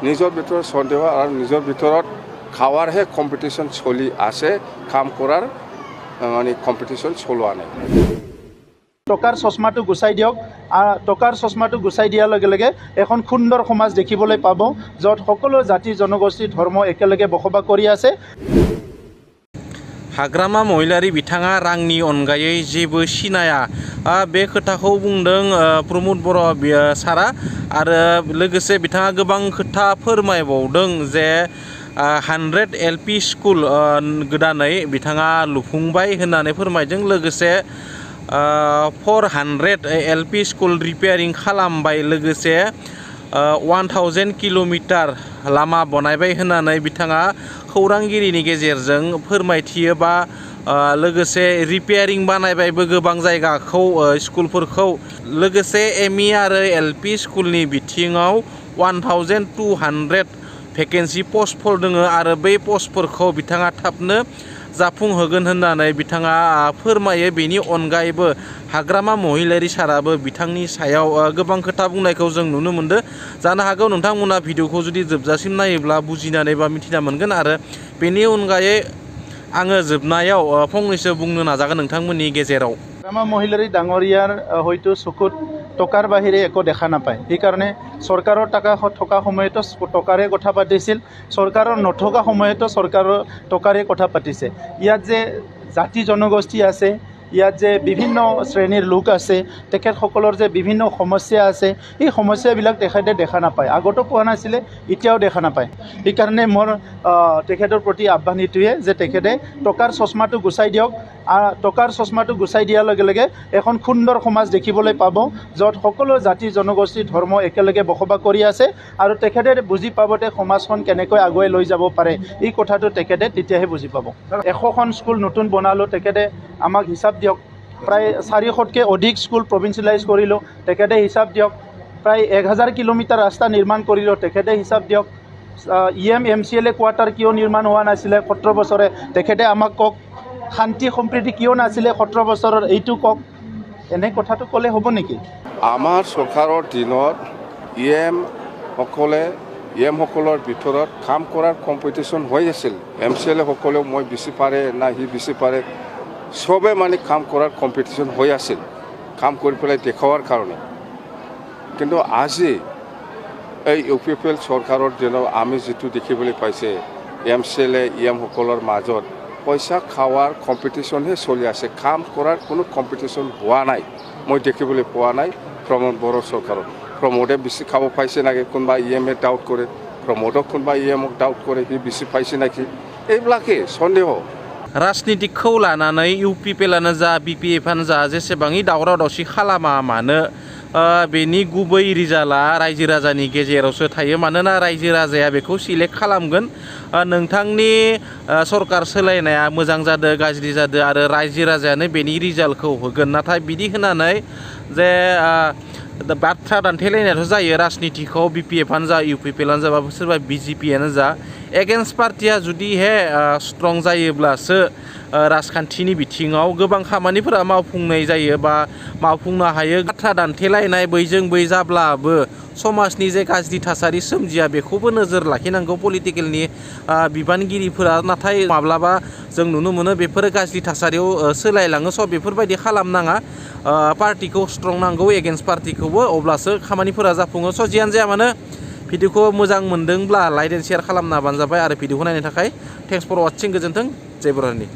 নিজৰ ভিতৰত সন্দেহ আৰু নিজৰ ভিতৰত খাৱাৰহে কম্পিটিশ্যন চলি আছে, কাম কৰাৰ মানে কম্পিটিশ্যন চলোৱা নাই। টকাৰ চশমাটো গুচাই দিয়ক। টকাৰ চশমাটো গুচাই দিয়াৰ লগে লগে এখন সুন্দৰ সমাজ দেখিবলৈ পাব, য'ত সকলো জাতি জনগোষ্ঠী ধৰ্ম একেলগে বসবাস কৰি আছে। हाग्रामा महिलारि बिथाङा रांनि अनगायै जेबो सिनाया बे खोथाखौ बुंदों प्रमद बर' सारा आरो लोगोसे बिथाङा गोबां खोथा फोरमायबावदों जे 100 LP स्कुल गोदानै बिथाङा लुफुंबाय होननानै फोरमायदों। लोगोसे 400 LP स्कुल रिपेयारिं खालामबाय, लोगोसे 1000 किल'मिटार लामा बनायबाय होननानै बिथाङा खौरांगिरिनि गेजेरजों फोरमायथियो बा लोगोसे रिपेयारिं बानायबायबो गोबां जायगाखौ स्कुलफोरखौ। लोगोसे एमइ आरो एलपि स्कुलनि बिथिङाव 1200 भेकेन्सि पस्टफोर दङ आरो बै पस्टफोरखौ बिथाङा थाबनो जाफुंहोगोन होननानै बिथाङा फोरमायो। बेनि अनगायैबो हाग्रामा महिलारि साराबो बिथांनि सायाव गोबां खोथा बुंनायखौ जों नुनो मोनदों। जानो हागौ नोंथांमोना भिडिअखौ जुदि जोबजासिम नायोब्ला बुजिनानै बा मिथिना मोनगोन। आरो बेनि अनगायै आङो जोबनायाव फंनैसो बुंनो नाजागोन नोंथांमोननि गेजेराव। हाग्रामा महिलारि ডাঙৰীয়াৰ হয়তো চকুত টকাৰ বাহিৰে একো দেখা নাপায়, সেইকাৰণে চৰকাৰৰ টকা থকা সময়তো টকাৰে কথা পাতিছিল, চৰকাৰৰ নথকা সময়তো চৰকাৰৰ টকাৰে কথা পাতিছে। ইয়াত যে জাতি জনগোষ্ঠী আছে, ইয়াত যে বিভিন্ন শ্ৰেণীৰ লোক আছে, তেখেতসকলৰ যে বিভিন্ন সমস্যা আছে, এই সমস্যাবিলাক তেখেতে দেখা নাপায়। আগতো পোৱা নাছিলে, এতিয়াও দেখা নাপায়। সেইকাৰণে মোৰ তেখেতৰ প্ৰতি আহ্বান এইটোৱে যে তেখেতে টকাৰ চশমাটো গুচাই দিয়ক। টকাৰ চশমাটো গুচাই দিয়াৰ লগে লগে এখন সুন্দৰ সমাজ দেখিবলৈ পাব, য'ত সকলো জাতি জনগোষ্ঠী ধৰ্ম একেলগে বসবাস কৰি আছে। আৰু তেখেতে বুজি পাব যে সমাজখন কেনেকৈ আগুৱাই লৈ যাব পাৰে, এই কথাটো তেখেতে তেতিয়াহে বুজি পাব। 100খন স্কুল নতুন বনালোঁ, তেখেতে আমাক হিচাপ দিয়ক। প্ৰায় 400তকৈ অধিক স্কুল প্ৰভিঞ্চিয়েলাইজ কৰিলোঁ, তেখেতে হিচাপ দিয়ক। প্ৰায় 1000 কিলোমিটাৰ ৰাস্তা নিৰ্মাণ কৰিলোঁ, তেখেতে হিচাপ দিয়ক। MCLA কোৱাৰ্টাৰ কিয় নিৰ্মাণ হোৱা নাছিলে 17 বছৰে, তেখেতে আমাক কওক। শান্তি সম্প্ৰীতি কিয় নাছিলে 17 বছৰৰ, এইটো কওক। এনে কথাটো ক'লে হ'ব নেকি? আমাৰ চৰকাৰৰ দিনত সকলৰ ভিতৰত কাম কৰাৰ কম্পিটিশ্যন হৈ আছিল। MCLA সকলেও মই বেছি পাৰে না সি বেছি পাৰে, চবে মানে কাম কৰাৰ কম্পিটিশ্যন হৈ আছিল, কাম কৰি পেলাই দেখুৱাৰ কাৰণে। কিন্তু আজি এই UPPL চৰকাৰৰ দিনত আমি যিটো দেখিবলৈ পাইছে, MCLA সকলৰ মাজত পইচা খাৱাৰ কম্পিটিশ্যনহে চলি আছে, কাম কৰাৰ কোনো কম্পিটিশ্যন হোৱা নাই, মই দেখিবলৈ পোৱা নাই। প্ৰমোদ বড়ো চৰকাৰত প্ৰমোদে বেছি খাব পাইছে নেকি, কোনোবা ডাউট কৰে, প্ৰমোদক কোনোবা ডাউট কৰে, সি বেছি পাইছে নেকি, এইবিলাকেই সন্দেহ। राजनितिकखौ लानानै UPPLआनो जा BPFआनो जा जेसेबाङै दावराव दावसि खालामा मानो, बेनि गुबै रिजाल्टआ रायजो राजानि गेजेरावसो थायो। मानोना रायजो राजाया बेखौ सिलेक्ट खालामगोन, नोंथांनि सरकार सोलायनाया मोजां जादों गाज्रि जादों आरो रायजो राजायानो बेनि रिजाल्टखौ होगोन। नाथाय बिदि होनानै जे बाथ्रा दान्थेलायनायाथ' जायो राजनितिखौ, BPFआनो जा UPPLआनो जा सोरबा BJPआनो जा, एगेन्स्ट पार्टिया जुदिहे स्ट्रं जायोब्लासो राजखान्थिनि बिथिङाव गोबां खामानिफोरा मावफुंनाय जायो बा मावफुंनो हायो। बाथ्रा दान्थेलायनाय बैजों बै जाब्लाबो समाजनि जे गाज्रि थासारि सोमजिया बेखौबो नोजोर लाखिनांगौ पलिटिकेलनि बिबानगिरिफोरा। नाथाय माब्लाबा जों नुनो मोनो बेफोरो गाज्रि थासारियाव सोलायलाङो। स' बेफोरबायदि खालामनाङा, पार्टिखौ स्ट्रं नांगौ, एगेन्स्ट पार्टिखौबो, अब्लासो खामानिफोरा जाफुङो। स' जियानो जाया मानो भिडिअखौ मोजां मोनदोंब्ला लाइक एन्ड शेयार खालामना होबानो जाबाय। आरो भिडिअखौ नायनो थाखाय थेंक्स फर वाचिं, गोजोन्थों, जय बर'नि।